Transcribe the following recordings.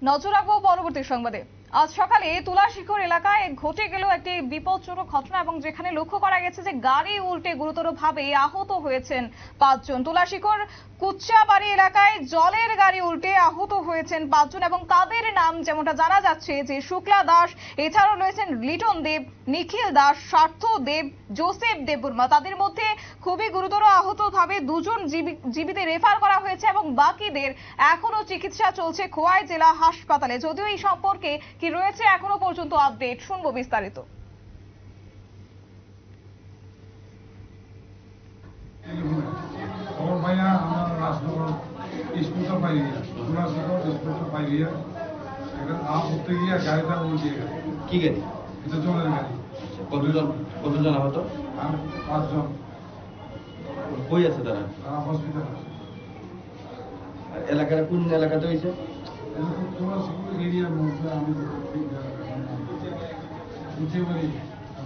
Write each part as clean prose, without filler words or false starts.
নজর রাখবো পরবর্তী সংবাদে। আজ সকালে তুলাশিখর এলাকায় ঘটে গেল একটি বিপজ্জনক ঘটনা এবং যেখানে লক্ষ্য করা গেছে যে গাড়ি উল্টে গুরুতরভাবে আহত হয়েছেন 5 জন। তুলাশিখর কুচ্চাবাড়ি এলাকায় জলের গাড়ি উল্টে আহত হয়েছেন 5 জন এবং তাদের নাম যেমনটা জানা যাচ্ছে যে শুক্লা দাস, এছাড়াও রয়েছেন লিটন দেব, নিখিল দাস, সার্থ দেব, জোসেফ দেববর্মা। তাদের মধ্যে খুবই গুরুতর আহত ভাবে 2 জন জীবিতে রেফার করা হয়েছে এবং বাকিদের এখনো চিকিৎসা চলছে খোয়াই জেলা হাসপাতালে। যদিও এই সম্পর্কে কি রয়েছে এখনো পর্যন্ত আপডেট, শুনবো বিস্তারিত। কি গাড়ি? জলের গাড়ি। কতজন আহত? 5 জন। কই আছে তারা? হসপিটাল। এলাকার কোন এলাকাতে হয়েছে? এরিয়ার মধ্যে আমি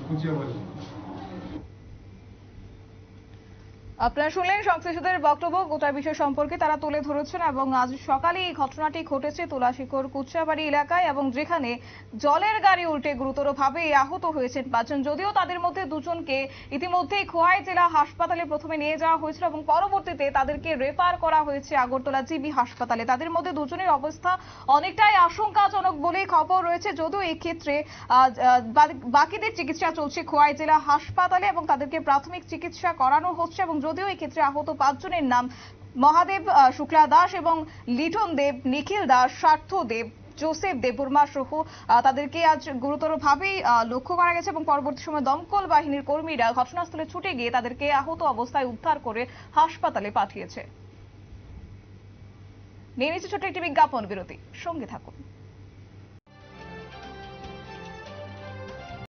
কুচিয়াবাড়ি। আপনারা শুনলেন সংশ্লিষ্টদের বক্তব্য। গোটা বিষয় সম্পর্কে তারা তুলে ধরেছেন এবং আজ সকালে এই ঘটনাটি ঘটেছে তুলাশিখর কুচ্চাবাড়ি এলাকায় এবং যেখানে জলের গাড়ি উল্টে গুরুতরভাবে আহত হয়েছেন 5 জন। যদিও তাদের মধ্যে 2 জনকে ইতিমধ্যেই খোয়াই জেলা হাসপাতালে প্রথমে নিয়ে যাওয়া হয়েছিল এবং পরবর্তীতে তাদেরকে রেফার করা হয়েছে আগরতলা জিবি হাসপাতালে। তাদের মধ্যে 2 জনের অবস্থা অনেকটাই আশঙ্কাজনক বলেই খবর রয়েছে। যদিও এই ক্ষেত্রে বাকিদের চিকিৎসা চলছে খোয়াই জেলা হাসপাতালে এবং তাদেরকে প্রাথমিক চিকিৎসা করানো হচ্ছে এবং যদিও এই ক্ষেত্রে আহত 5 জনের নাম মহাদেব, শুক্লা দাস এবং লিটন দেব, নিখিল দাস, সার্থ দেব, জোসেফ দেববর্মা সহ তাদেরকে আজ গুরুতরভাবেই লক্ষ্য করা গেছে এবং পরবর্তী সময় দমকল বাহিনীর কর্মীরা ঘটনাস্থলে ছুটে গিয়ে তাদেরকে আহত অবস্থায় উদ্ধার করে হাসপাতালে পাঠিয়েছে। নিয়ে নিচ্ছে ছোট্ট একটি বিজ্ঞাপন বিরতি, সঙ্গে থাকুন।